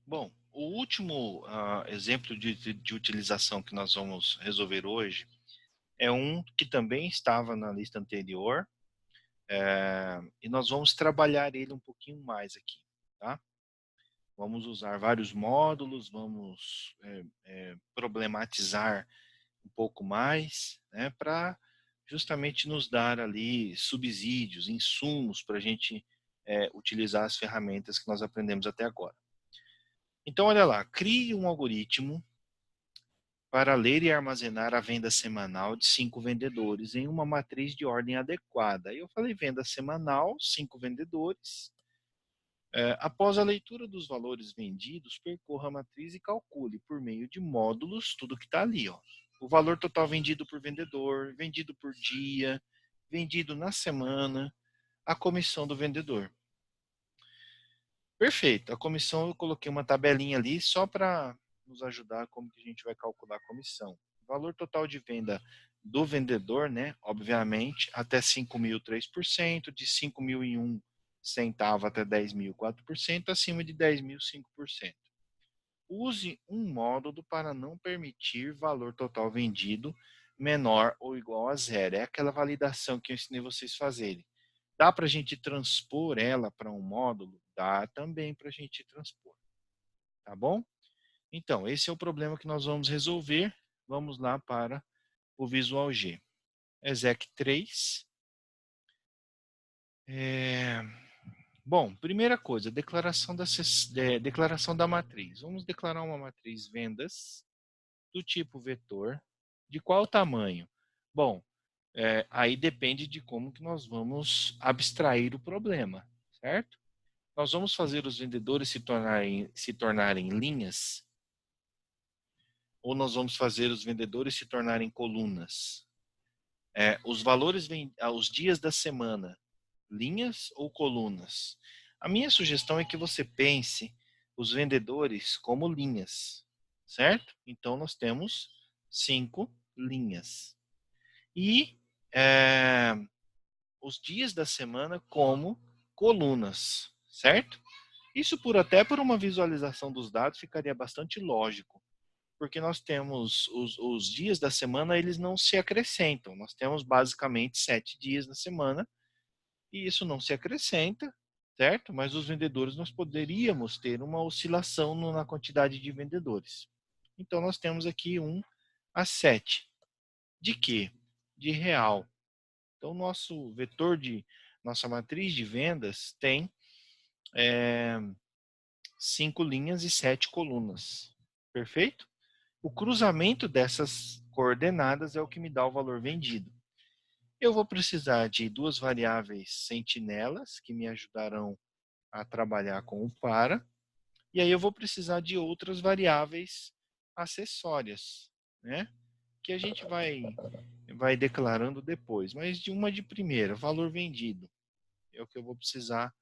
Bom, o último exemplo de utilização que nós vamos resolver hoje é um que também estava na lista anterior, e nós vamos trabalhar ele um pouquinho mais aqui, tá? Vamos usar vários módulos, vamos problematizar um pouco mais, né, para justamente nos dar ali subsídios, insumos para a gente utilizar as ferramentas que nós aprendemos até agora. Então, olha lá, crie um algoritmo para ler e armazenar a venda semanal de 5 vendedores em uma matriz de ordem adequada. Eu falei venda semanal, 5 vendedores. Após a leitura dos valores vendidos, percorra a matriz e calcule por meio de módulos tudo que está ali. Ó. O valor total vendido por vendedor, vendido por dia, vendido na semana, a comissão do vendedor. Perfeito. A comissão eu coloquei uma tabelinha ali só para nos ajudar como que a gente vai calcular a comissão. Valor total de venda do vendedor, né? Obviamente, até 5.000, 3%, de 5.001 centavo até 10.000, 4%, acima de 10.000, 5%. Use um módulo para não permitir valor total vendido menor ou igual a zero. É aquela validação que eu ensinei vocês a fazerem. Dá para a gente transpor ela para um módulo? Dá também para a gente transpor. Tá bom? Então, esse é o problema que nós vamos resolver. Vamos lá para o Visual G. Exec 3. Bom, primeira coisa, declaração da matriz. Vamos declarar uma matriz vendas do tipo vetor. De qual tamanho? Bom, aí depende de como que nós vamos abstrair o problema, certo? Nós vamos fazer os vendedores se tornarem linhas ou nós vamos fazer os vendedores se tornarem colunas? Os dias da semana, linhas ou colunas? A minha sugestão é que você pense os vendedores como linhas, certo? Então nós temos 5 linhas. E os dias da semana como colunas, certo? Isso até por uma visualização dos dados ficaria bastante lógico, porque nós temos os dias da semana, eles não se acrescentam. Nós temos basicamente 7 dias na semana e isso não se acrescenta, certo? Mas os vendedores, nós poderíamos ter uma oscilação na quantidade de vendedores. Então nós temos aqui 1 a 7. De quê? De real. Então nosso vetor nossa matriz de vendas tem 5 linhas e 7 colunas. Perfeito? O cruzamento dessas coordenadas é o que me dá o valor vendido. Eu vou precisar de 2 variáveis sentinelas, que me ajudarão a trabalhar com o para, e aí eu vou precisar de outras variáveis acessórias, né? Que a gente vai declarando depois, mas de uma de primeira, valor vendido, é o que eu vou precisar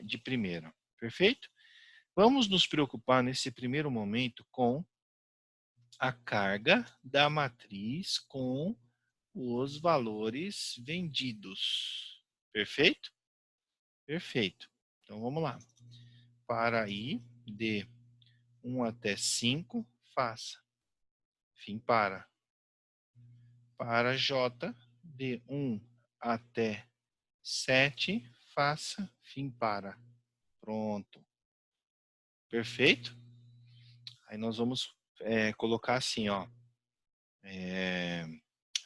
de primeira, perfeito? Vamos nos preocupar nesse primeiro momento com a carga da matriz com os valores vendidos. Perfeito? Perfeito. Então vamos lá. Para I, de 1 até 5, faça fim para. Para J, de 1 até 7, faça fim para. Pronto. Perfeito? Aí nós vamos colocar assim, ó.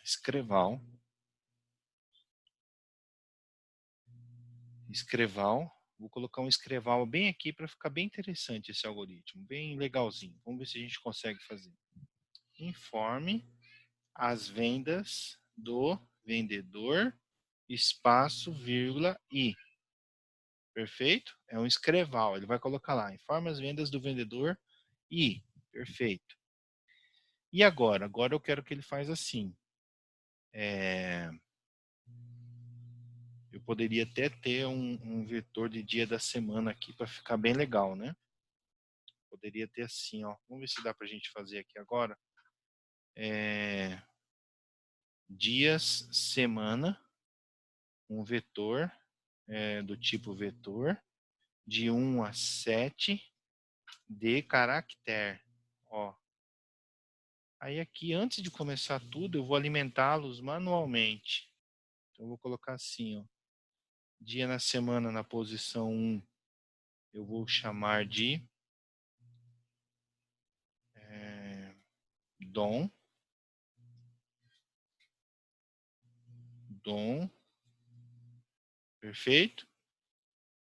Escreval. Escreval. Vou colocar um escreval bem aqui para ficar bem interessante esse algoritmo, bem legalzinho. Vamos ver se a gente consegue fazer. Informe as vendas do vendedor, espaço, vírgula, I. Perfeito? É um escreval. Ele vai colocar lá, informe as vendas do vendedor, I. Perfeito. E agora? Agora eu quero que ele faça assim. Eu poderia até ter um vetor de dia da semana aqui para ficar bem legal, né? Poderia ter assim, ó. Vamos ver se dá para a gente fazer aqui agora. Dias, semana, um vetor do tipo vetor, de 1 a 7, de caractere. Ó. Aí aqui, antes de começar tudo, eu vou alimentá-los manualmente. Então, eu vou colocar assim, ó. Dia na semana na posição 1, eu vou chamar de dom. Dom. Perfeito?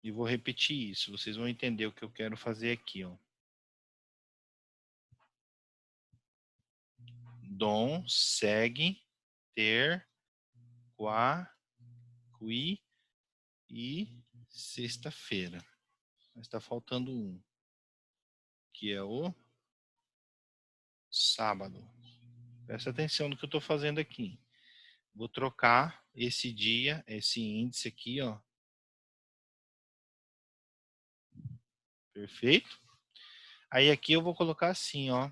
E vou repetir isso. Vocês vão entender o que eu quero fazer aqui, ó. Dom, segue, ter, qua, qui e sexta-feira. Mas está faltando um, que é o sábado. Presta atenção no que eu estou fazendo aqui. Vou trocar esse dia, esse índice aqui, ó. Perfeito? Aí aqui eu vou colocar assim, ó.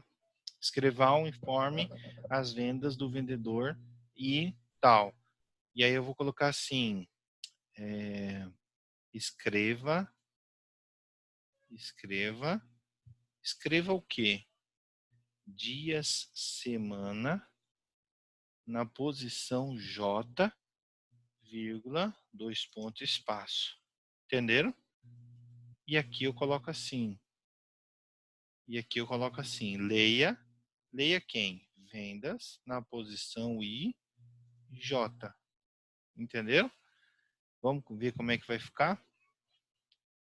Escrever um informe as vendas do vendedor e tal. E aí eu vou colocar assim, escreva o quê? Dias, semana, na posição J, vírgula, 2 pontos, espaço. Entenderam? E aqui eu coloco assim. Leia quem? Vendas, na posição I, J. Entenderam? Vamos ver como é que vai ficar?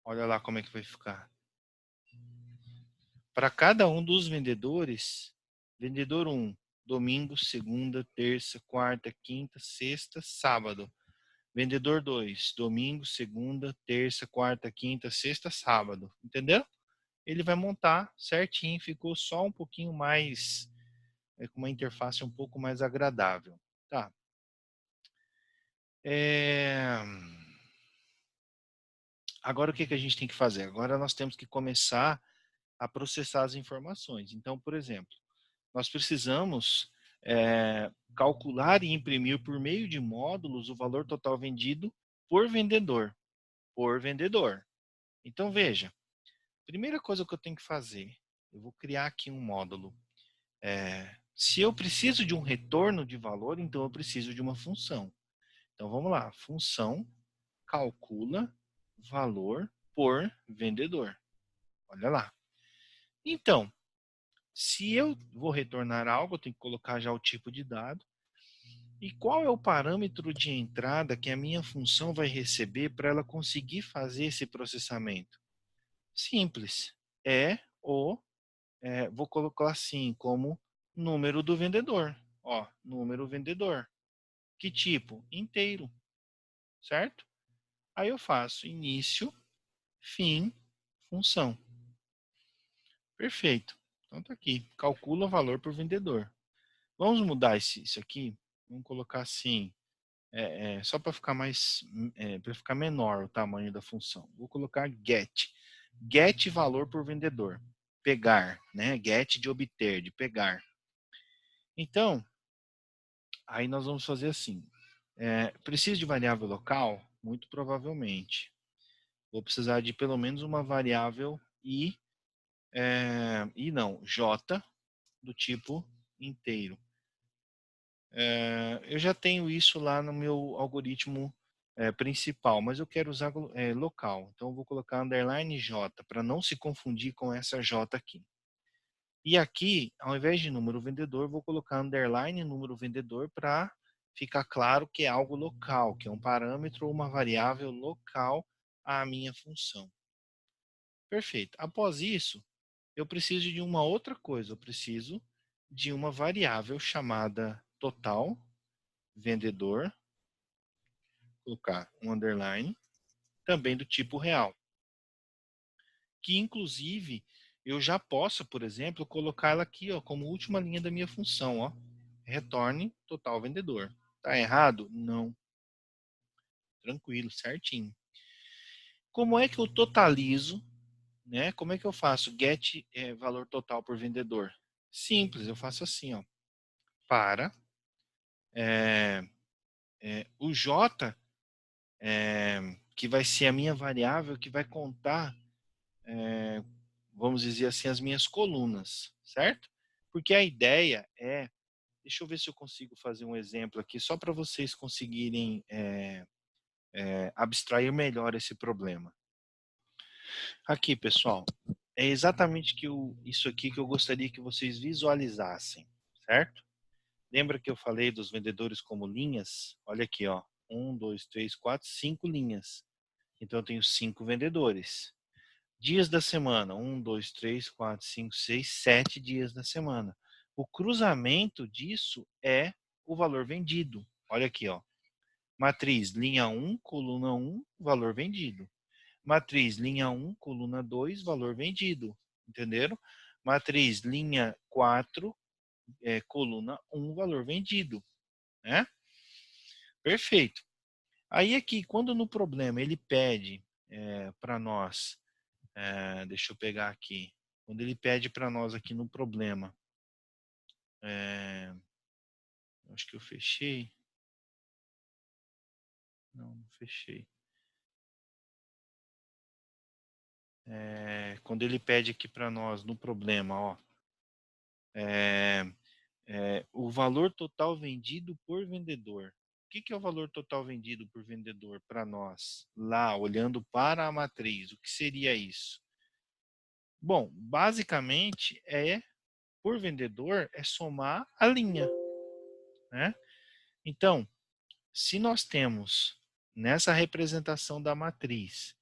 Olha lá como é que vai ficar. Para cada um dos vendedores, vendedor 1, domingo, segunda, terça, quarta, quinta, sexta, sábado. Vendedor 2, domingo, segunda, terça, quarta, quinta, sexta, sábado. Entendeu? Ele vai montar certinho, ficou só um pouquinho mais, com uma interface um pouco mais agradável. Tá. Agora o que a gente tem que fazer? Agora nós temos que começar a processar as informações. Então, por exemplo, nós precisamos calcular e imprimir por meio de módulos o valor total vendido por vendedor. Por vendedor. Então, veja, primeira coisa que eu tenho que fazer, eu vou criar aqui um módulo. Se eu preciso de um retorno de valor, então eu preciso de uma função. Então, vamos lá. Função calcula valor por vendedor. Olha lá. Então, se eu vou retornar algo, eu tenho que colocar já o tipo de dado. E qual é o parâmetro de entrada que a minha função vai receber para ela conseguir fazer esse processamento? Simples. Vou colocar assim, como número do vendedor. Ó, número vendedor. Que tipo? Inteiro. Certo? Aí eu faço início, fim, função. Perfeito. Então tá aqui. Calcula o valor por vendedor. Vamos mudar isso aqui. Vamos colocar assim, só para ficar para ficar menor o tamanho da função. Vou colocar get. Get valor por vendedor. Pegar, né? Get de obter, de pegar. Então, aí nós vamos fazer assim. Preciso de variável local? Muito provavelmente. Vou precisar de pelo menos uma variável j do tipo inteiro. Eu já tenho isso lá no meu algoritmo principal, mas eu quero usar local. Então, eu vou colocar underline j, para não se confundir com essa j aqui. E aqui, ao invés de número vendedor, vou colocar underline número vendedor para ficar claro que é algo local, que é um parâmetro ou uma variável local à minha função. Perfeito. Após isso, eu preciso de uma outra coisa. Eu preciso de uma variável chamada total vendedor, colocar um underline, também do tipo real. Que, inclusive, eu já posso, por exemplo, colocar ela aqui ó, como última linha da minha função. Ó, retorne total vendedor. Tá errado? Não. Tranquilo, certinho. Como é que eu totalizo? Né? Como é que eu faço get valor total por vendedor? Simples, eu faço assim. Ó, para o J, que vai ser a minha variável que vai contar, vamos dizer assim, as minhas colunas, certo? Porque a ideia é, deixa eu ver se eu consigo fazer um exemplo aqui, só para vocês conseguirem abstrair melhor esse problema. Aqui, pessoal, é exatamente isso aqui que eu gostaria que vocês visualizassem, certo? Lembra que eu falei dos vendedores como linhas? Olha aqui, ó. 1, 2, 3, 4, 5 linhas. Então, eu tenho 5 vendedores. Dias da semana. 1, 2, 3, 4, 5, 6, 7 dias da semana. O cruzamento disso é o valor vendido. Olha aqui, ó. Matriz, linha 1, coluna 1, valor vendido. Matriz, linha 1, coluna 2, valor vendido. Entenderam? Matriz, linha 4, coluna 1, valor vendido. Né? Perfeito. Aí aqui, quando no problema ele pede para nós, deixa eu pegar aqui, quando ele pede para nós aqui no problema, acho que eu fechei. Não fechei. Quando ele pede aqui para nós no problema, ó, o valor total vendido por vendedor. O que é o valor total vendido por vendedor para nós? Lá, olhando para a matriz, o que seria isso? Bom, basicamente por vendedor é somar a linha, né? Então, se nós temos nessa representação da matriz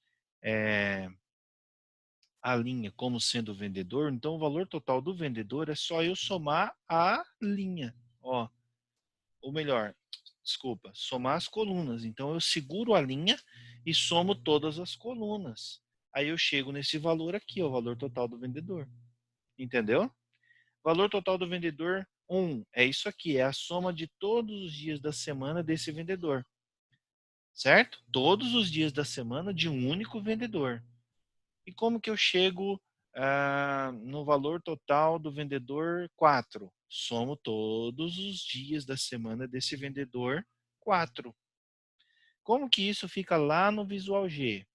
a linha como sendo vendedor, então o valor total do vendedor é só eu somar a linha, ó. Ou melhor, desculpa, somar as colunas. Então eu seguro a linha e somo todas as colunas. Aí eu chego nesse valor aqui, ó, o valor total do vendedor. Entendeu? Valor total do vendedor 1 é isso aqui, é a soma de todos os dias da semana desse vendedor. Certo? Todos os dias da semana de um único vendedor. E como que eu chego no valor total do vendedor 4? Somo todos os dias da semana desse vendedor 4. Como que isso fica lá no Visual G?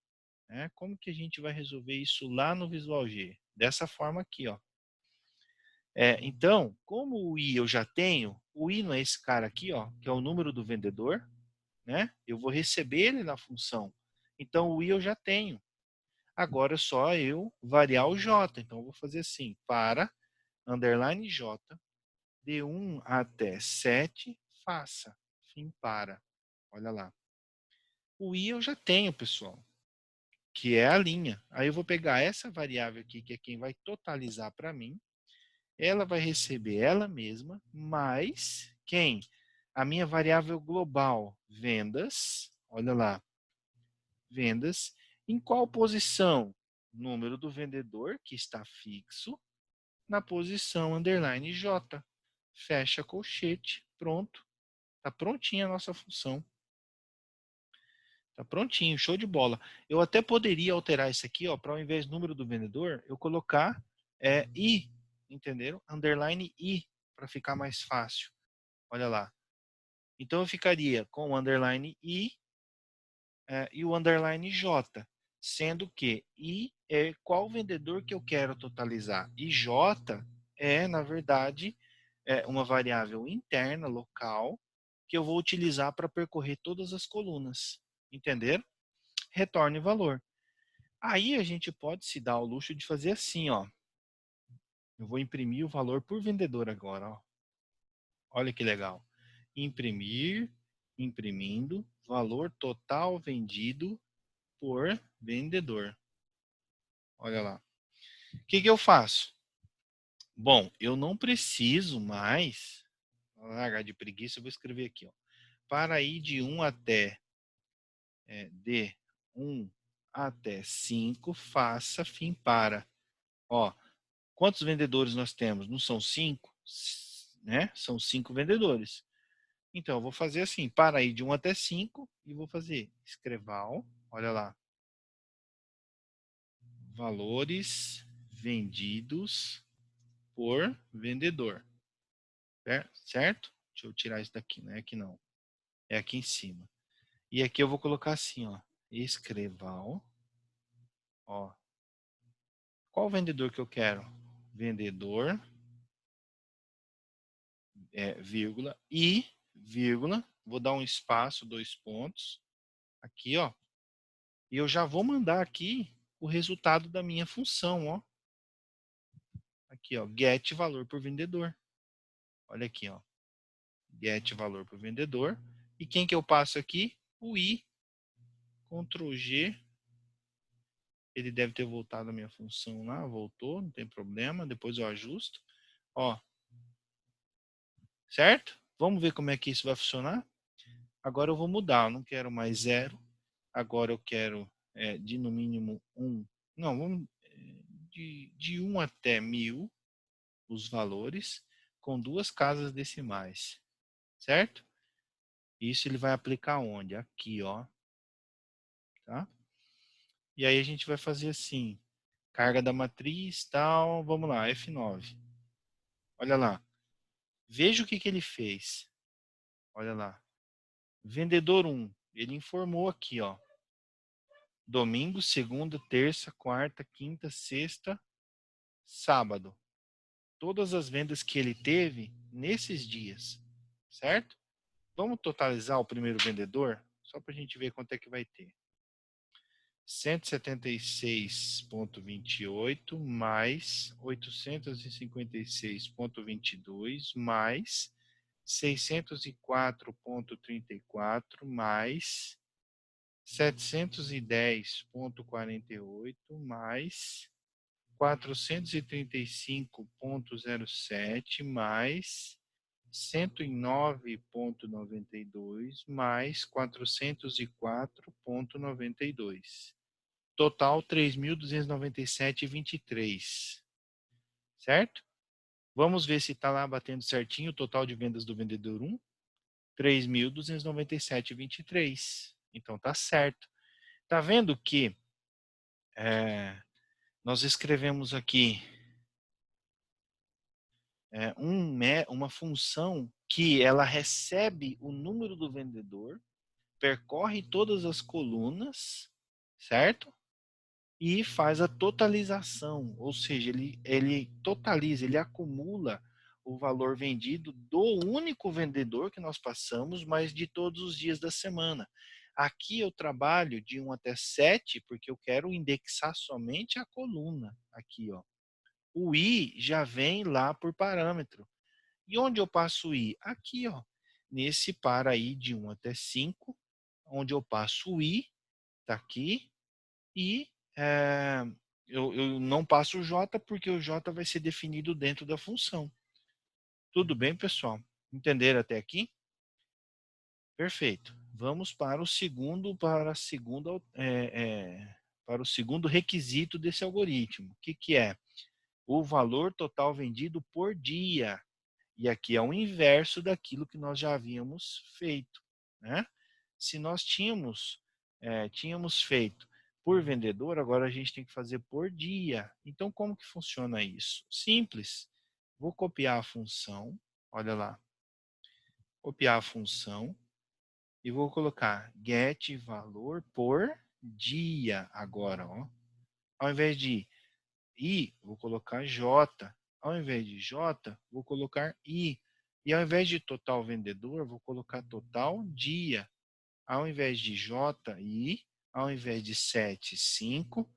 Como que a gente vai resolver isso lá no Visual G? Dessa forma aqui, ó. Então, como o I eu já tenho, o I não é esse cara aqui, ó, que é o número do vendedor, né? Eu vou receber ele na função. Então, o I eu já tenho. Agora é só eu variar o J. Então, eu vou fazer assim, para, underline J, de 1 até 7, faça, fim para. Olha lá. O I eu já tenho, pessoal, que é a linha. Aí eu vou pegar essa variável aqui, que é quem vai totalizar para mim. Ela vai receber ela mesma, mais quem? A minha variável global, vendas. Olha lá, vendas. Em qual posição? Número do vendedor, que está fixo, na posição underline J. Fecha colchete, pronto. Está prontinha a nossa função. Está prontinho, show de bola. Eu até poderia alterar isso aqui, ó, para ao invés do número do vendedor, eu colocar I, entenderam? Underline I, para ficar mais fácil. Olha lá. Então eu ficaria com o underline I e o underline J, sendo que I é qual vendedor que eu quero totalizar. E J é, na verdade, uma variável interna, local, que eu vou utilizar para percorrer todas as colunas. Entenderam? Retorne valor. Aí a gente pode se dar ao luxo de fazer assim, ó. Eu vou imprimir o valor por vendedor agora, ó. Olha que legal. Imprimir, imprimindo, valor total vendido por vendedor. Olha lá. O que eu faço? Bom, eu não preciso mais, vou largar de preguiça, eu vou escrever aqui, ó. Para ir de 1 até, de 1 até 5, faça fim para. Ó, quantos vendedores nós temos? Não são 5? Né? São 5 vendedores. Então, eu vou fazer assim, para ir de 1 até 5, e vou fazer escreval, olha lá, valores vendidos por vendedor, certo? Deixa eu tirar isso daqui, não é aqui não, é aqui em cima. E aqui eu vou colocar assim, ó, escreval, ó, Qual vendedor que eu quero? Vendedor, vírgula, e, vírgula, vou dar um espaço, 2 pontos, aqui, ó. E eu já vou mandar aqui o resultado da minha função, ó. Aqui, ó, get valor por vendedor. Olha aqui, ó. Get valor por vendedor. E quem que eu passo aqui? O i. Ctrl G. Ele deve ter voltado a minha função lá. Voltou, não tem problema. Depois eu ajusto. Ó. Certo? Vamos ver como é que isso vai funcionar? Agora eu vou mudar. Eu não quero mais 0. Agora eu quero de no mínimo 1. Não, vamos de 1 até 1000 os valores com 2 casas decimais. Certo? Isso ele vai aplicar onde? Aqui, ó. Tá? E aí a gente vai fazer assim. Carga da matriz, tal. Vamos lá, F9. Olha lá. Veja o que ele fez. Olha lá. Vendedor 1. Ele informou aqui, ó. Domingo, segunda, terça, quarta, quinta, sexta, sábado. Todas as vendas que ele teve nesses dias. Certo? Vamos totalizar o primeiro vendedor? Só para a gente ver quanto é que vai ter. 176,28 mais 856,22 mais 604,34 mais 710,48 mais 435,07 mais 109,92 mais 404,92. Total 3.297,23. Certo? Vamos ver se está lá batendo certinho o total de vendas do vendedor 1. 3.297,23. Então tá certo. Tá vendo que nós escrevemos aqui uma função que ela recebe o número do vendedor, percorre todas as colunas, certo? E faz a totalização, ou seja, ele totaliza, ele acumula o valor vendido do único vendedor que nós passamos, mas de todos os dias da semana. Aqui eu trabalho de 1 até 7, porque eu quero indexar somente a coluna. Aqui, ó. O i já vem lá por parâmetro. E onde eu passo o i? Aqui, ó. Nesse para i de 1 até 5, onde eu passo o i, tá aqui, e eu não passo o J porque o J vai ser definido dentro da função. Tudo bem, pessoal? Entenderam até aqui? Perfeito. Vamos para o segundo, para o segundo requisito desse algoritmo. O que é? O valor total vendido por dia. E aqui é o inverso daquilo que nós já havíamos feito, né? Se nós tínhamos feito por vendedor, agora a gente tem que fazer por dia. Então, como que funciona isso? Simples. Vou copiar a função, olha lá. Copiar a função e vou colocar get valor por dia agora, ó. Ao invés de i, vou colocar j. Ao invés de j, vou colocar i. E ao invés de total vendedor, vou colocar total dia. Ao invés de j, i. Ao invés de 7, 5.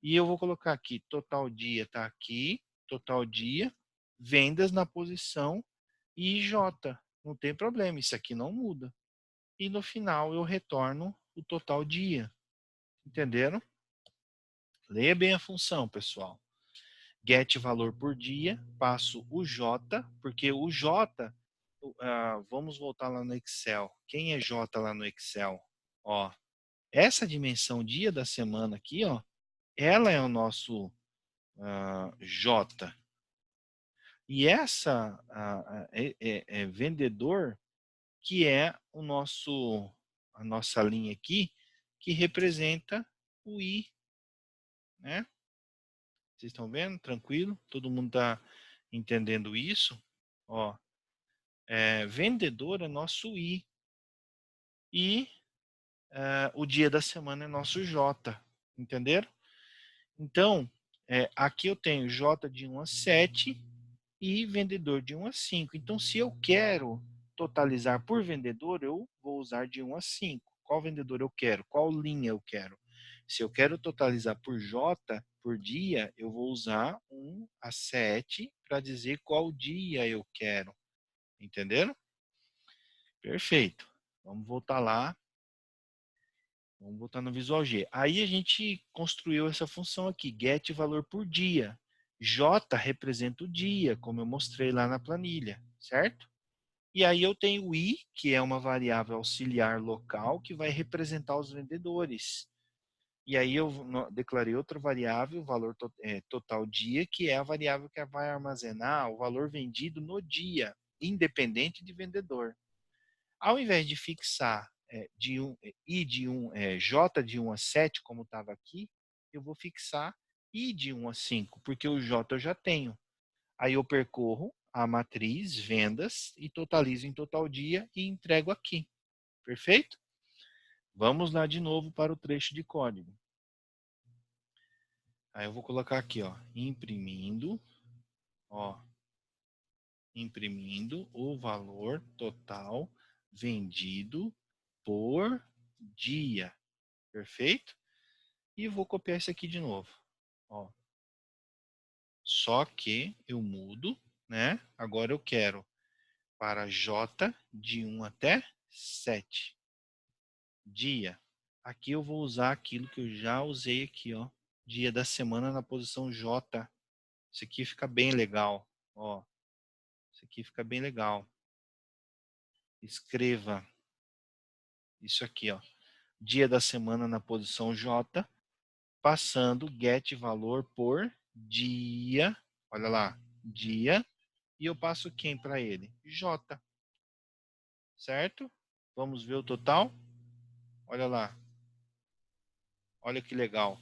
E eu vou colocar aqui, total dia está aqui, total dia, vendas na posição IJ. Não tem problema, isso aqui não muda. E no final eu retorno o total dia. Entenderam? Leia bem a função, pessoal. Get valor por dia, passo o J, porque o J, vamos voltar lá no Excel. Quem é J lá no Excel? Ó, essa dimensão dia da semana aqui, ó, ela é o nosso J. E essa vendedor, que é a nossa linha aqui, que representa o I. Né? Vocês estão vendo? Tranquilo? Todo mundo está entendendo isso? Ó, vendedor é nosso I. E o dia da semana é nosso J. Entenderam? Então, aqui eu tenho J de 1 a 7 e vendedor de 1 a 5. Então, se eu quero totalizar por vendedor, eu vou usar de 1 a 5. Qual vendedor eu quero? Qual linha eu quero? Se eu quero totalizar por J, por dia, eu vou usar 1 a 7 para dizer qual dia eu quero. Entenderam? Perfeito. Vamos voltar lá. Vamos voltar no Visual G. Aí a gente construiu essa função aqui, get valor por dia. J representa o dia, como eu mostrei lá na planilha, certo? E aí eu tenho o I, que é uma variável auxiliar local, que vai representar os vendedores. E aí eu declarei outra variável, o valor total dia, que é a variável que vai armazenar o valor vendido no dia, independente de vendedor. Ao invés de fixar I de 1, J de 1 a 7, como estava aqui, eu vou fixar I de 1 a 5, porque o J eu já tenho. Aí eu percorro a matriz, vendas, e totalizo em total dia e entrego aqui. Perfeito? Vamos lá de novo para o trecho de código. Aí eu vou colocar aqui, ó, imprimindo o valor total vendido por dia. Perfeito? E vou copiar isso aqui de novo. Ó. Só que eu mudo, né? Agora eu quero para J de 1 até 7. Dia. Aqui eu vou usar aquilo que eu já usei aqui, ó. Dia da semana na posição J. Isso aqui fica bem legal, ó. Isso aqui fica bem legal. Escreva isso aqui, ó. Dia da semana na posição J, passando get valor por dia. Olha lá, dia. E eu passo quem para ele? J. Certo? Vamos ver o total? Olha lá. Olha que legal.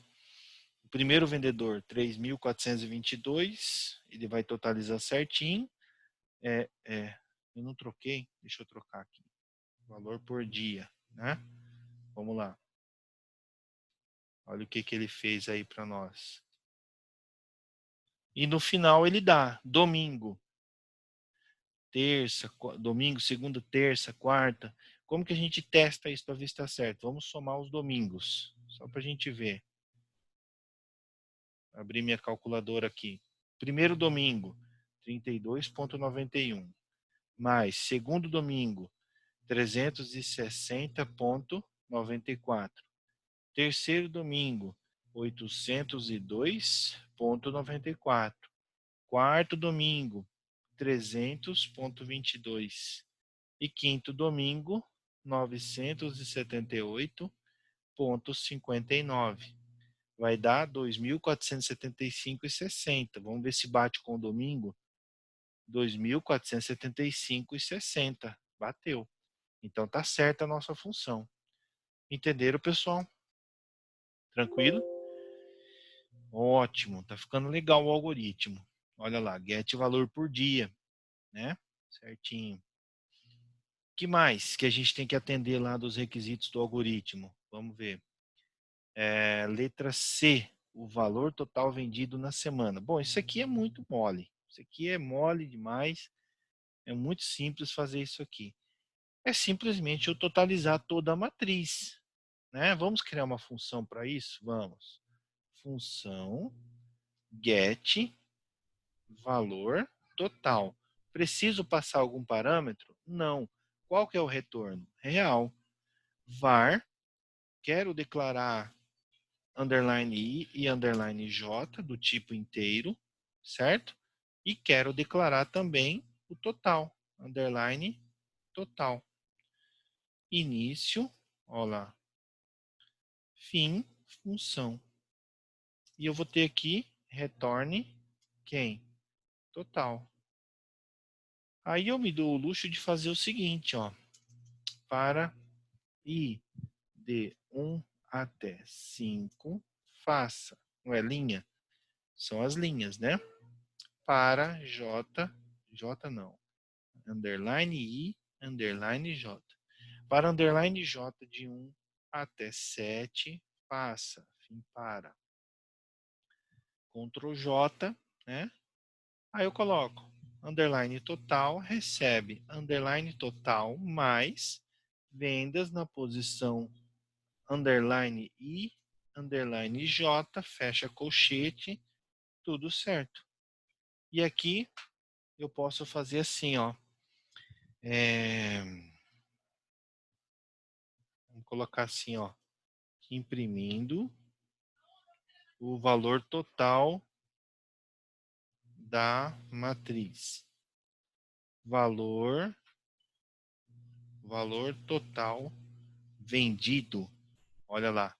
O primeiro vendedor, 3.422. Ele vai totalizar certinho. Eu não troquei. Deixa eu trocar aqui. Valor por dia, né? Vamos lá. Olha o que ele fez aí para nós. E no final ele dá domingo, terça, domingo, segunda, terça, quarta. Como que a gente testa isso para ver se está certo? Vamos somar os domingos, só para a gente ver. Abrir minha calculadora aqui. Primeiro domingo, 32,91. Mais segundo domingo, 360,94. Terceiro domingo, 802,94. Quarto domingo, 300,22. E quinto domingo, 978,59. Vai dar 2.475,60. Vamos ver se bate com o domingo. 2.475,60. Bateu. Então tá certa a nossa função. Entenderam, pessoal? Tranquilo? Ótimo, tá ficando legal o algoritmo. Olha lá, get valor por dia, né? Certinho. O que mais que a gente tem que atender lá dos requisitos do algoritmo? Vamos ver. Letra C, o valor total vendido na semana. Bom, isso aqui é muito mole. Isso aqui é mole demais. É muito simples fazer isso aqui. É simplesmente eu totalizar toda a matriz, né? Vamos criar uma função para isso? Vamos. Função get valor total. Preciso passar algum parâmetro? Não. Qual que é o retorno? Real. Var, quero declarar underline i e underline j do tipo inteiro, certo? E quero declarar também o total, underline total. Início, olha lá, fim, função. E eu vou ter aqui retorne quem? Total. Aí eu me dou o luxo de fazer o seguinte, ó. Para i de 1 até 5, faça, não é linha? São as linhas, né? Para j não, underline i, underline j. Para underline j de 1 até 7, faça, fim para. Ctrl J, né? Aí eu coloco underline total, recebe underline total mais vendas na posição underline I, underline J, fecha colchete, tudo certo. E aqui eu posso fazer assim, ó. Vamos colocar assim, ó. Imprimindo o valor total da matriz. Valor total vendido. Olha lá.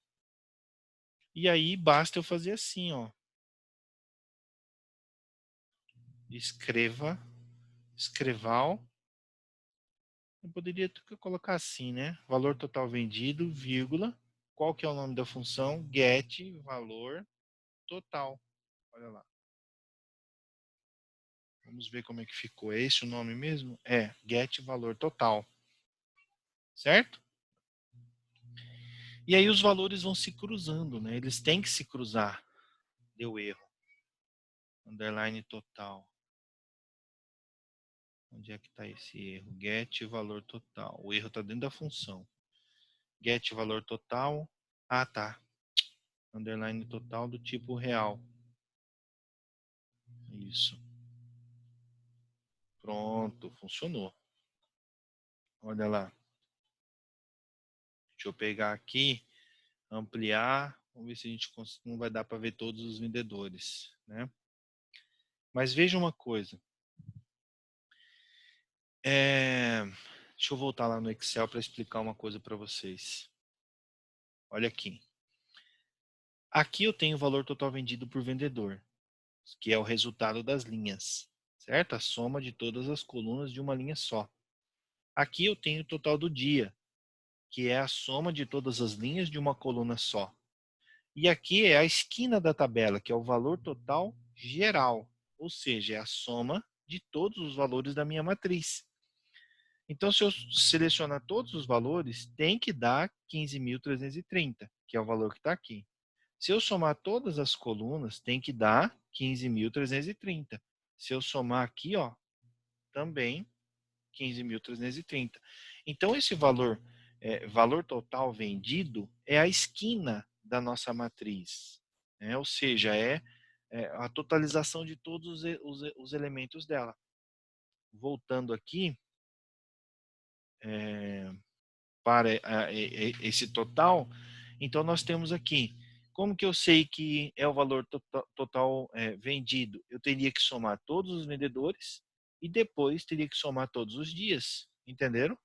E aí basta eu fazer assim, ó. Escreval. Eu poderia colocar assim, né? Valor total vendido, vírgula. Qual que é o nome da função? Get valor total. Olha lá. Vamos ver como é que ficou. É esse o nome mesmo? É, get valor total. Certo? E aí os valores vão se cruzando, né? Eles têm que se cruzar. Deu erro. Underline total. Onde é que está esse erro? Get valor total. O erro está dentro da função. Get valor total. Ah, tá. Underline total do tipo real. Isso. Pronto, funcionou. Olha lá. Deixa eu pegar aqui, ampliar. Vamos ver se a gente não vai dar para ver todos os vendedores, né? Mas veja uma coisa. Deixa eu voltar lá no Excel para explicar uma coisa para vocês. Olha aqui. Aqui eu tenho o valor total vendido por vendedor, que é o resultado das linhas, certo? A soma de todas as colunas de uma linha só. Aqui eu tenho o total do dia, que é a soma de todas as linhas de uma coluna só. E aqui é a esquina da tabela, que é o valor total geral, ou seja, é a soma de todos os valores da minha matriz. Então, se eu selecionar todos os valores, tem que dar 15.330, que é o valor que está aqui. Se eu somar todas as colunas, tem que dar 15.330. Se eu somar aqui, ó, também 15.330. Então, esse valor, valor total vendido, é a esquina da nossa matriz. Né? Ou seja, é a totalização de todos os elementos dela. Voltando aqui para esse total, então nós temos aqui. Como que eu sei que é o valor total vendido? Eu teria que somar todos os vendedores e depois teria que somar todos os dias. Entenderam?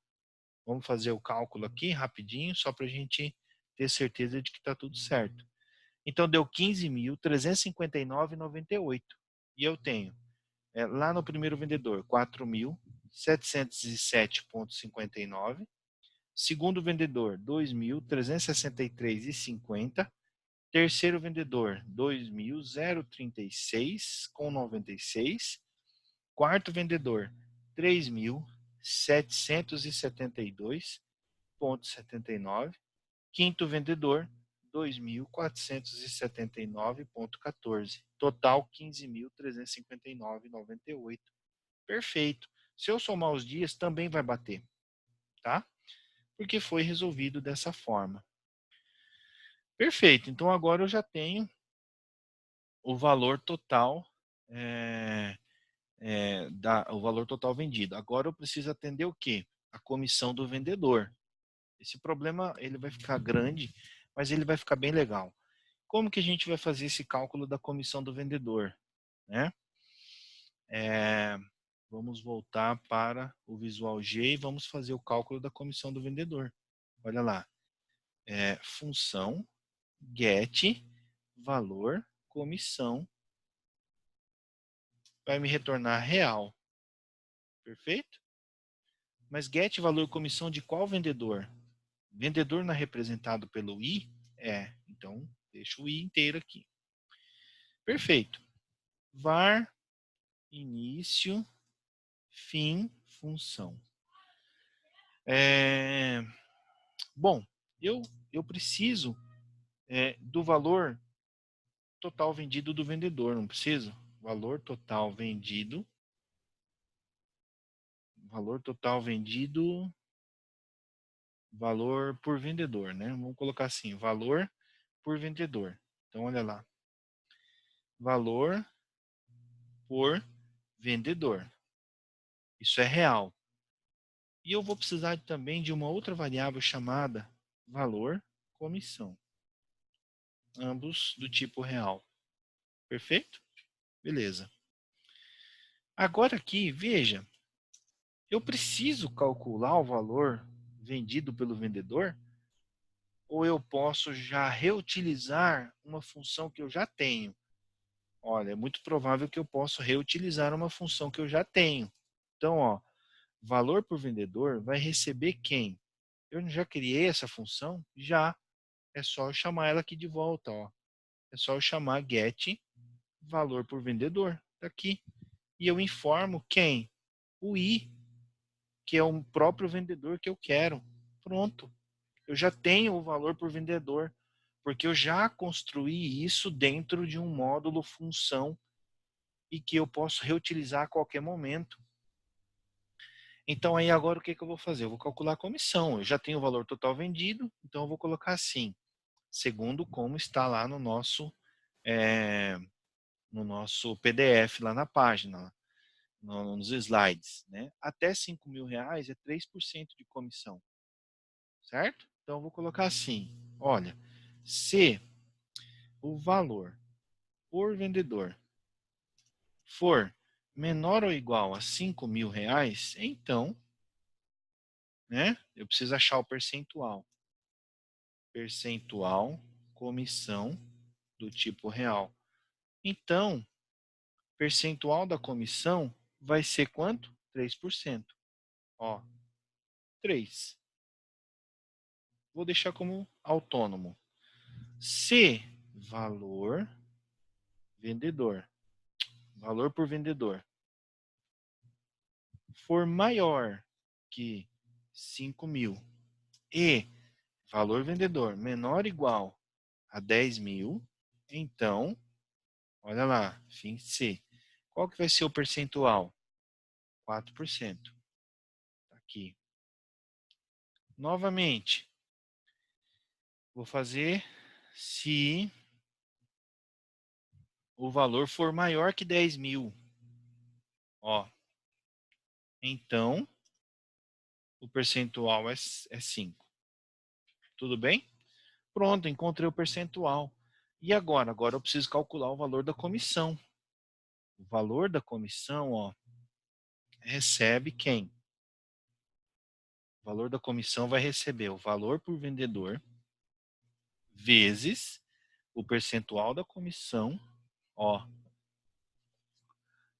Vamos fazer o cálculo aqui rapidinho, só para a gente ter certeza de que está tudo certo. Então, deu 15.359,98. E eu tenho, lá no primeiro vendedor, 4.707,59. Segundo vendedor, 2.363,50. Terceiro vendedor, 2.036,96. Quarto vendedor, 3.772,79. Quinto vendedor, 2.479,14. Total, 15.359,98. Perfeito. Se eu somar os dias, também vai bater, tá? Porque foi resolvido dessa forma. Perfeito. Então, agora eu já tenho o valor total o valor total vendido. Agora eu preciso atender o quê? A comissão do vendedor. Esse problema ele vai ficar grande, mas ele vai ficar bem legal. Como que a gente vai fazer esse cálculo da comissão do vendedor? Né? Vamos voltar para o Visual G e vamos fazer o cálculo da comissão do vendedor. Olha lá. Função get valor comissão vai me retornar real. Perfeito? Mas get valor comissão de qual vendedor? Vendedor não é representado pelo i? Então deixa o i inteiro aqui. Perfeito. Var início fim função. Bom, eu preciso do valor total vendido do vendedor, não preciso? Valor total vendido. Valor total vendido. Valor por vendedor, né? Vamos colocar assim, valor por vendedor. Então, olha lá. Valor por vendedor. Isso é real. E eu vou precisar também de uma outra variável chamada valor comissão. Ambos do tipo real. Perfeito? Beleza. Agora aqui, veja. Eu preciso calcular o valor vendido pelo vendedor? Ou eu posso já reutilizar uma função que eu já tenho? Olha, é muito provável que eu possa reutilizar uma função que eu já tenho. Então, ó, valor por vendedor vai receber quem? Eu já criei essa função? Já. É só eu chamar ela aqui de volta, ó. É só eu chamar get valor por vendedor. Tá aqui. E eu informo quem? O i, que é o próprio vendedor que eu quero. Pronto. Eu já tenho o valor por vendedor, porque eu já construí isso dentro de um módulo função e que eu posso reutilizar a qualquer momento. Então aí agora o que eu vou fazer? Eu vou calcular a comissão. Eu já tenho o valor total vendido, então eu vou colocar assim, segundo como está lá no nosso PDF, lá na página, nos slides. Né? Até R$ 5.000 é 3% de comissão. Certo? Então eu vou colocar assim, olha, se o valor por vendedor for menor ou igual a R$ 5.000, então, né, eu preciso achar o percentual. Percentual, comissão do tipo real. Então, percentual da comissão vai ser quanto? 3%. Ó, 3. Vou deixar como autônomo. Se valor vendedor, valor por vendedor, for maior que 5.000 e valor vendedor menor ou igual a 10.000, então, olha lá, fim C. Qual que vai ser o percentual? 4%. Aqui. Novamente, vou fazer se o valor for maior que 10.000. Ó, então, o percentual é 5. Tudo bem? Pronto, encontrei o percentual. E agora? Agora eu preciso calcular o valor da comissão. O valor da comissão, ó, recebe quem? O valor da comissão vai receber o valor por vendedor vezes o percentual da comissão, ó.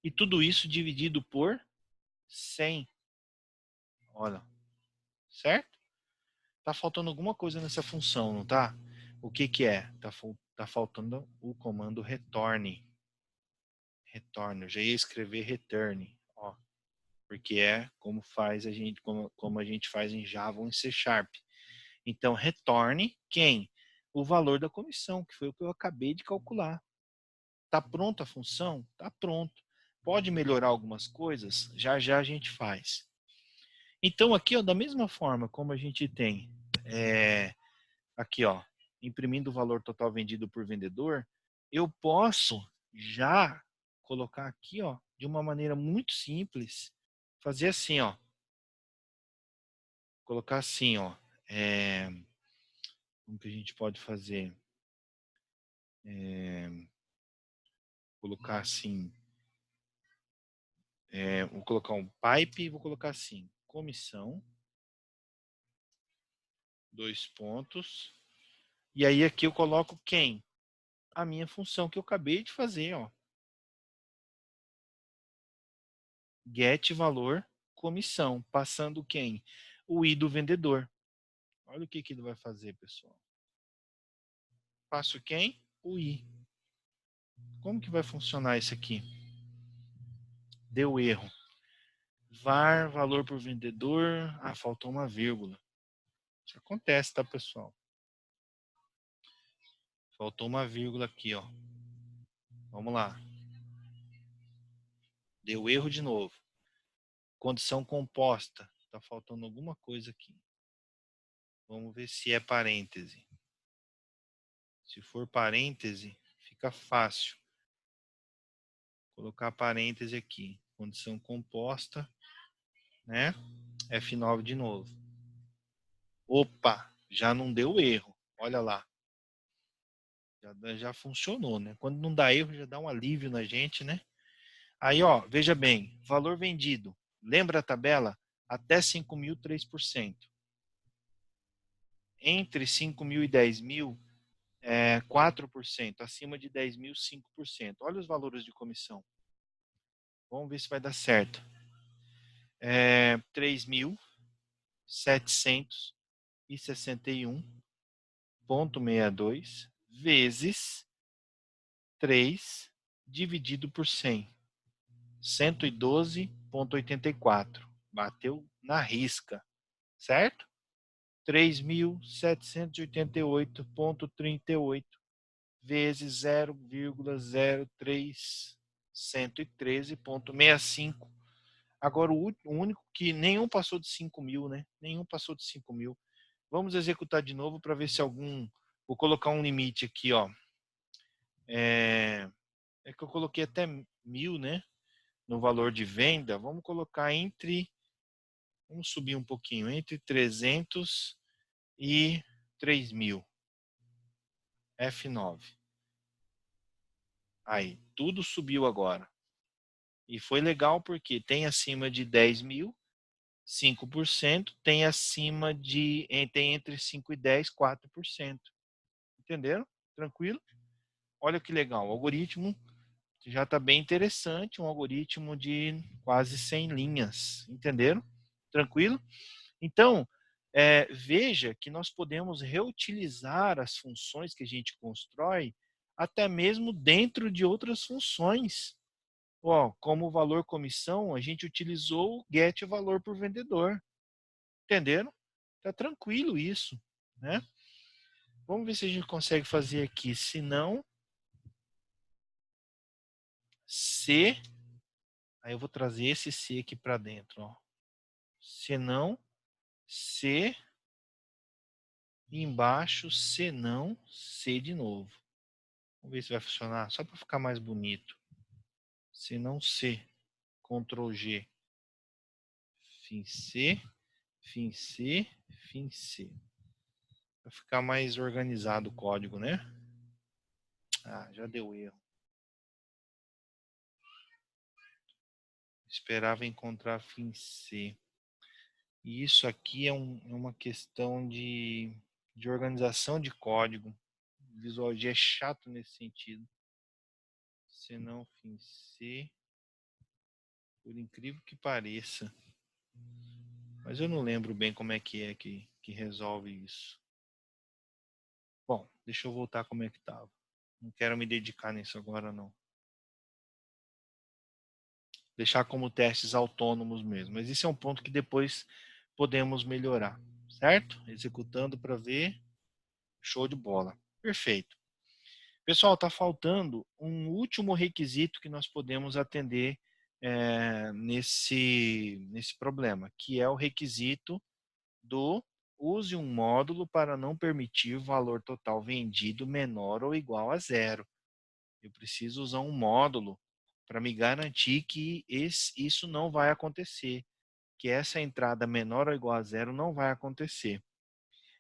E tudo isso dividido por 100. Olha, certo? Tá faltando alguma coisa nessa função, não tá? O que que é? Tá faltando o comando return. Return, eu já ia escrever return, ó. Porque é como faz a gente, como a gente faz em Java ou em C Sharp. Então, retorne quem? O valor da comissão, que foi o que eu acabei de calcular. Tá pronta a função? Tá pronto. Pode melhorar algumas coisas? Já já a gente faz. Então, aqui, ó, da mesma forma como a gente tem aqui, ó, imprimindo o valor total vendido por vendedor, eu posso já colocar aqui, ó, de uma maneira muito simples, fazer assim, ó, colocar assim, ó, como que a gente pode fazer? Colocar assim, vou colocar um pipe e vou colocar assim, comissão, 2 pontos, e aí aqui eu coloco quem? A minha função que eu acabei de fazer, ó. Get valor comissão, passando quem? O i do vendedor. Olha o que ele vai fazer, pessoal. Passo quem? O i. Como que vai funcionar isso aqui? Deu erro. Var, valor por vendedor. Ah, faltou uma vírgula. Isso acontece, tá, pessoal? Faltou uma vírgula aqui, ó. Vamos lá. Deu erro de novo. Condição composta. Está faltando alguma coisa aqui. Vamos ver se é parêntese. Se for parêntese, fica fácil. Colocar parêntese aqui. Condição composta, né? F9 de novo. Opa, já não deu erro. Olha lá. Já funcionou, né? Quando não dá erro, já dá um alívio na gente, né? Aí, ó, veja bem. Valor vendido. Lembra a tabela? Até 5.000, 3%. Entre 5.000 e 10.000, 4%. Acima de 10.000, 5%. Olha os valores de comissão. Vamos ver se vai dar certo. 3.761,62 vezes 3 dividido por 100. 112,84. Bateu na risca, certo? 3.788,38 vezes 0,0313,65. Agora, o único que nenhum passou de 5.000, né? Nenhum passou de 5.000. Vamos executar de novo para ver se algum... Vou colocar um limite aqui, ó. É que eu coloquei até 1.000, né? No valor de venda. Vamos colocar entre... Vamos subir um pouquinho. Entre 300 e 3.000. F9. Aí, tudo subiu agora. E foi legal porque tem acima de 10.000, 5%, tem acima de, tem entre 5 e 10, 4%. Entenderam? Tranquilo? Olha que legal, o algoritmo já está bem interessante, um algoritmo de quase 100 linhas. Entenderam? Tranquilo? Então, veja que nós podemos reutilizar as funções que a gente constrói até mesmo dentro de outras funções. Ó, como valor comissão, a gente utilizou o get valor por vendedor. Entenderam? Tá tranquilo isso, né? Vamos ver se a gente consegue fazer aqui. Se não, se... Aí eu vou trazer esse se aqui para dentro, ó. Se não, se... E embaixo, se não, se de novo. Vamos ver se vai funcionar, só para ficar mais bonito. Se não, se. Ctrl G. Fim C, fim C, fim C. Para ficar mais organizado o código, né? Ah, já deu erro. Esperava encontrar fim C. E isso aqui é uma questão de organização de código. O Visual G é chato nesse sentido. Se não fim C, por incrível que pareça. Mas eu não lembro bem como é que resolve isso. Bom, deixa eu voltar como é que estava. Não quero me dedicar nisso agora, não. Deixar como testes autônomos mesmo. Mas esse é um ponto que depois podemos melhorar, certo? Executando para ver. Show de bola. Perfeito. Pessoal, está faltando um último requisito que nós podemos atender nesse problema, que é o requisito do use um módulo para não permitir valor total vendido menor ou igual a zero. Eu preciso usar um módulo para me garantir que isso não vai acontecer, que essa entrada menor ou igual a zero não vai acontecer.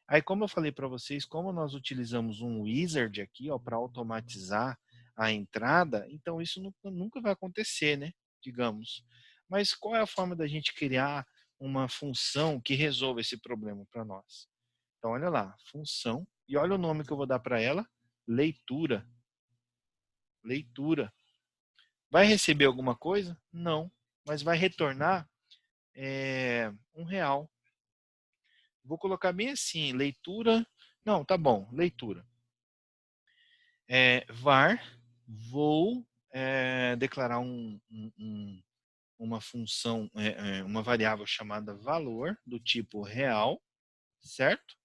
Aí, como eu falei para vocês, como nós utilizamos um wizard aqui para automatizar a entrada, então isso nunca vai acontecer, né? Digamos. Mas qual é a forma da gente criar uma função que resolva esse problema para nós? Então, olha lá, função, e olha o nome que eu vou dar para ela, leitura. Leitura. Vai receber alguma coisa? Não, mas vai retornar R$1. Vou colocar bem assim, leitura. Não, tá bom, leitura. Var, vou declarar uma função, uma variável chamada valor, do tipo real, certo?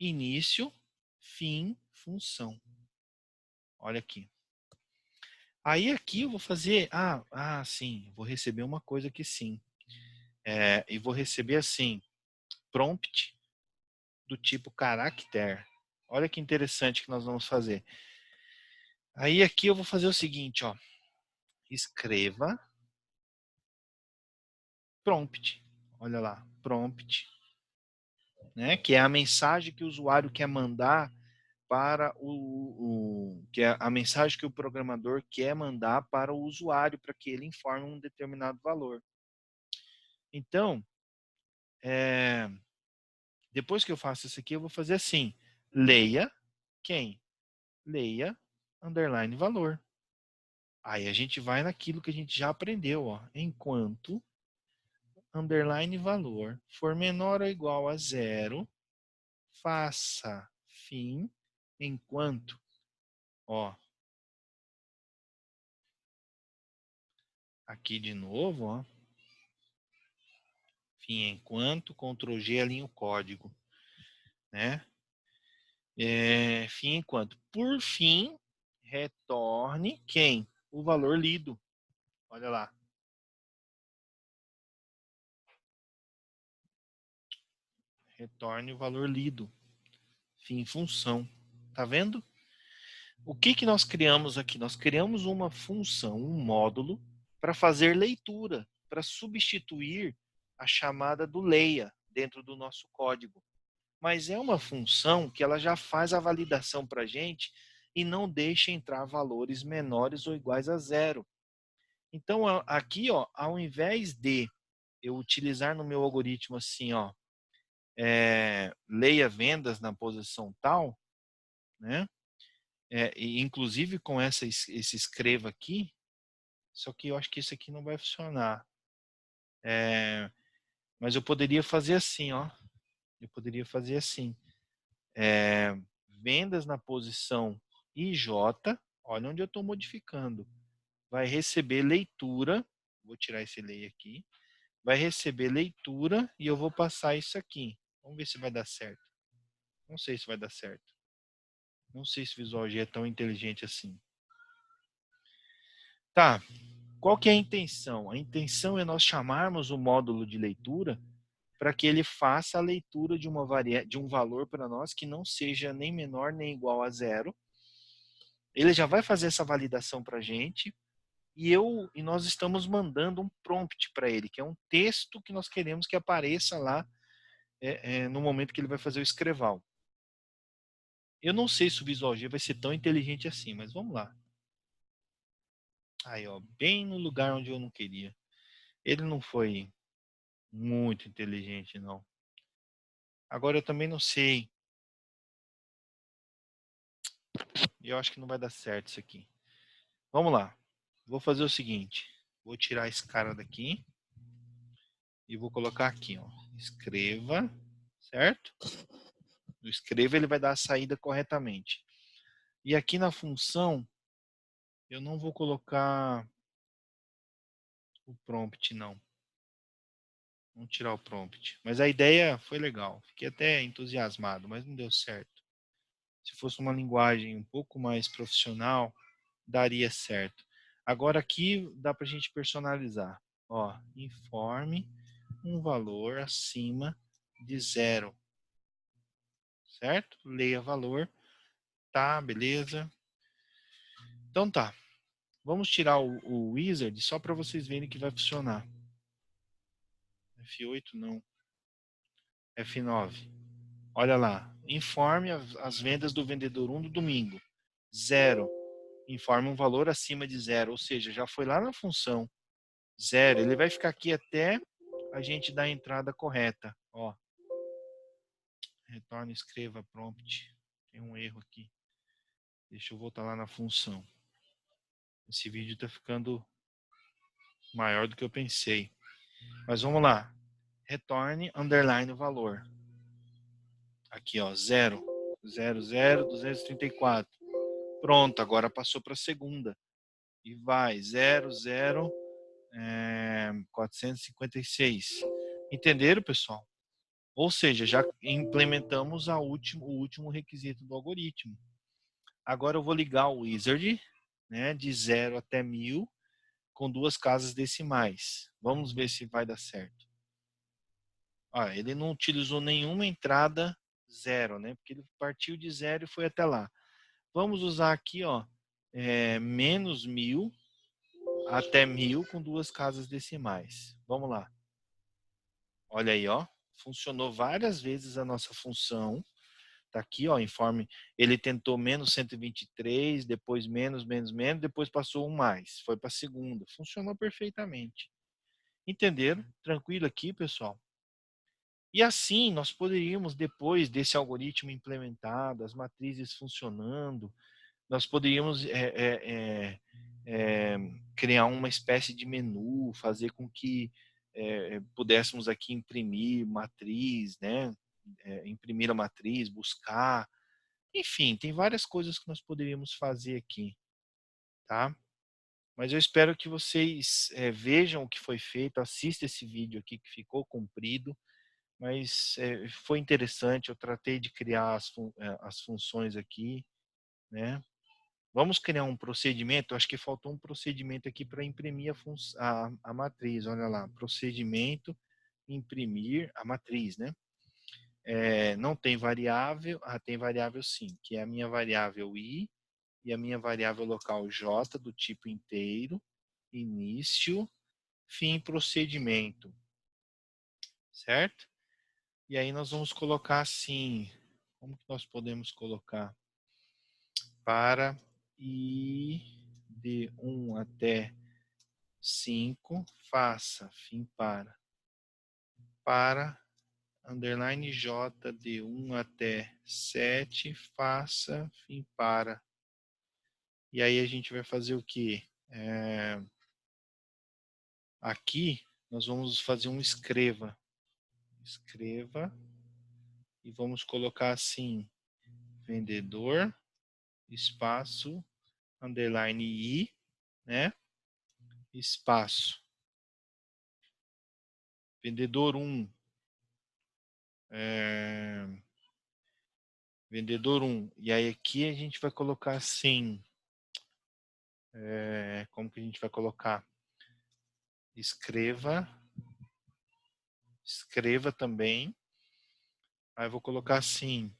Início, fim, função. Olha aqui. Aí aqui eu vou fazer, sim, vou receber uma coisa aqui sim. E vou receber assim, prompt do tipo character. Olha que interessante que nós vamos fazer. Aí aqui eu vou fazer o seguinte, ó. Escreva prompt. Olha lá, prompt, né? Que é a mensagem que o usuário quer mandar para que é a mensagem que o programador quer mandar para o usuário para que ele informe um determinado valor. Então, depois que eu faço isso aqui, eu vou fazer assim: leia quem? Leia underline valor. Aí a gente vai naquilo que a gente já aprendeu, ó. Enquanto underline valor for menor ou igual a zero, faça fim enquanto, ó, aqui de novo, ó, fim enquanto, Ctrl G alinha o código, né? Fim enquanto. Por fim, retorne quem? O valor lido. Olha lá. Retorne o valor lido. Fim função. Tá vendo? O que nós criamos aqui? Nós criamos uma função, um módulo, para fazer leitura, para substituir a chamada do leia dentro do nosso código. Mas é uma função que ela já faz a validação para a gente e não deixa entrar valores menores ou iguais a zero. Então, aqui, ó, ao invés de eu utilizar no meu algoritmo assim, ó, leia vendas na posição tal, né? E inclusive com esse escreva aqui, só que eu acho que isso aqui não vai funcionar. Mas eu poderia fazer assim, ó. Eu poderia fazer assim. Vendas na posição IJ, olha onde eu estou modificando. Vai receber leitura, vou tirar esse lei aqui. Vai receber leitura e eu vou passar isso aqui. Vamos ver se vai dar certo. Não sei se vai dar certo. Não sei se o Visual G é tão inteligente assim. Tá, qual que é a intenção? A intenção é nós chamarmos o módulo de leitura para que ele faça a leitura de um valor para nós que não seja nem menor nem igual a zero. Ele já vai fazer essa validação para a gente e nós estamos mandando um prompt para ele, que é um texto que nós queremos que apareça lá no momento que ele vai fazer o escreval. Eu não sei se o Visual G vai ser tão inteligente assim, mas vamos lá. Aí, ó, bem no lugar onde eu não queria. Ele não foi muito inteligente, não. Agora eu também não sei. Eu acho que não vai dar certo isso aqui. Vamos lá. Vou fazer o seguinte. Vou tirar esse cara daqui. E vou colocar aqui, ó. Escreva. Certo? No escreva ele vai dar a saída corretamente. E aqui na função, eu não vou colocar o prompt, não. Vamos tirar o prompt. Mas a ideia foi legal. Fiquei até entusiasmado, mas não deu certo. Se fosse uma linguagem um pouco mais profissional, daria certo. Agora aqui dá para a gente personalizar. Ó, informe um valor acima de zero. Certo? Leia valor. Tá, beleza. Então tá. Vamos tirar o wizard só para vocês verem que vai funcionar. F8 não. F9. Olha lá. Informe as vendas do vendedor 1 do domingo. Zero. Informe um valor acima de zero. Ou seja, já foi lá na função. Zero. Ele vai ficar aqui até a gente dar a entrada correta. Ó. Retorno, escreva, prompt. Tem um erro aqui. Deixa eu voltar lá na função. Esse vídeo está ficando maior do que eu pensei. Mas vamos lá. Retorne, underline o valor. Aqui, ó, 0. 234. Pronto, agora passou para a segunda. E vai, 456. Entenderam, pessoal? Ou seja, já implementamos o último requisito do algoritmo. Agora eu vou ligar o wizard né, de 0 até 1000, com 2 casas decimais. Vamos ver se vai dar certo. Olha, ele não utilizou nenhuma entrada 0, né, porque ele partiu de 0 e foi até lá. Vamos usar aqui, ó, menos 1000 até 1000 com 2 casas decimais. Vamos lá. Olha aí, ó. Funcionou várias vezes a nossa função. Tá aqui, ó, informe. Ele tentou menos 123, depois menos, menos, menos, depois passou um mais. Foi para a segunda. Funcionou perfeitamente. Entenderam? Tranquilo aqui, pessoal? E assim, nós poderíamos, depois desse algoritmo implementado, as matrizes funcionando, nós poderíamos criar uma espécie de menu, fazer com que pudéssemos aqui imprimir matriz, né? Imprimir a matriz, buscar, enfim, tem várias coisas que nós poderíamos fazer aqui, tá? Mas eu espero que vocês vejam o que foi feito, assista esse vídeo aqui que ficou comprido, mas foi interessante, eu tratei de criar as funções aqui, né? Vamos criar um procedimento, acho que faltou um procedimento aqui para imprimir a matriz, olha lá, procedimento, imprimir a matriz, né? Não tem variável, tem variável sim, que é a minha variável i e a minha variável local j do tipo inteiro, início, fim, procedimento, certo? E aí nós vamos colocar assim, como que nós podemos colocar? Para i de 1 até 5, faça, fim para, underline j de 1 até 7, faça, fim para. E aí a gente vai fazer o quê? Aqui nós vamos fazer um escreva. Escreva e vamos colocar assim, vendedor, espaço, underline i, né? Espaço. Vendedor 1. Vendedor 1. E aí aqui a gente vai colocar assim, como que a gente vai colocar? Escreva também. Aí eu vou colocar assim,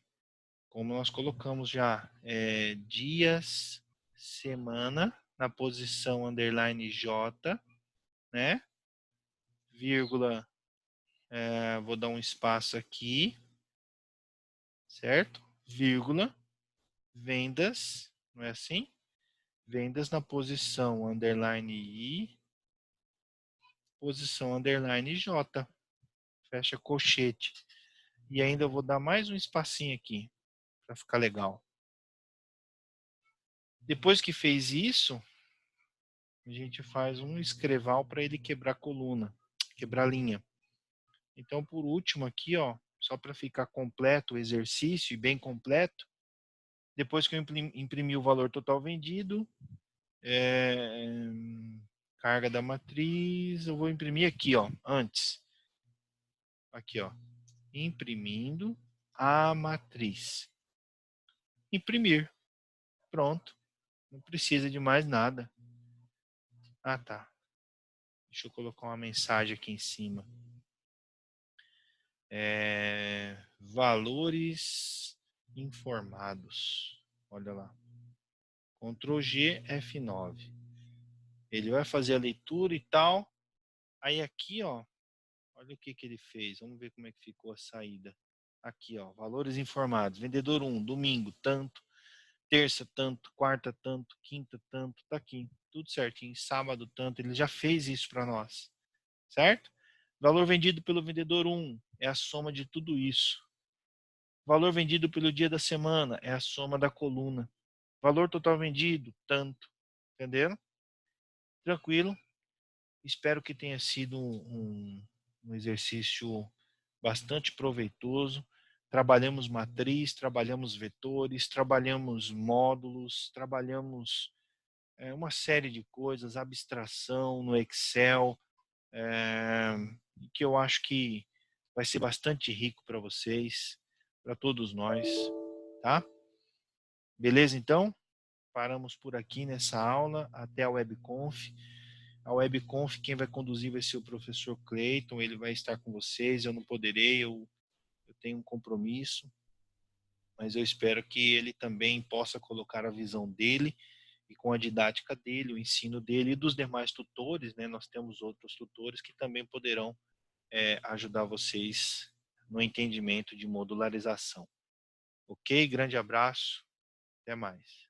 como nós colocamos já, dias, semana, na posição underline J, né? Vírgula, vou dar um espaço aqui, certo? Vírgula, vendas, não é assim? Vendas na posição underline I, posição underline J, fecha colchete. E ainda eu vou dar mais um espacinho aqui, para ficar legal. Depois que fez isso, a gente faz um escreval para ele quebrar coluna, quebrar linha. Então, por último aqui, ó, só para ficar completo o exercício e bem completo, depois que eu imprimi o valor total vendido, carga da matriz, eu vou imprimir aqui, ó, antes. Aqui, ó, imprimindo a matriz. Imprimir. Pronto. Não precisa de mais nada. Ah, tá. Deixa eu colocar uma mensagem aqui em cima. Valores informados. Olha lá. Ctrl G, F9. Ele vai fazer a leitura e tal. Aí aqui, ó, olha o que ele fez. Vamos ver como é que ficou a saída. Aqui, ó, valores informados. Vendedor 1, domingo, tanto. Terça, tanto. Quarta, tanto. Quinta, tanto. Tá aqui. Tudo certinho. Sábado, tanto. Ele já fez isso para nós. Certo? Valor vendido pelo vendedor 1 é a soma de tudo isso. Valor vendido pelo dia da semana é a soma da coluna. Valor total vendido, tanto. Entenderam? Tranquilo. Espero que tenha sido um exercício bastante proveitoso. Trabalhamos matriz, trabalhamos vetores, trabalhamos módulos, trabalhamos uma série de coisas, abstração no Excel, que eu acho que vai ser bastante rico para vocês, para todos nós, tá? Beleza, então? paramos por aqui nessa aula, até a WebConf. A WebConf, quem vai conduzir vai ser o professor Clayton, ele vai estar com vocês, eu não poderei, eu tenho um compromisso, mas eu espero que ele também possa colocar a visão dele e com a didática dele, o ensino dele e dos demais tutores, né? Nós temos outros tutores que também poderão ajudar vocês no entendimento de modularização. Ok? Grande abraço, até mais.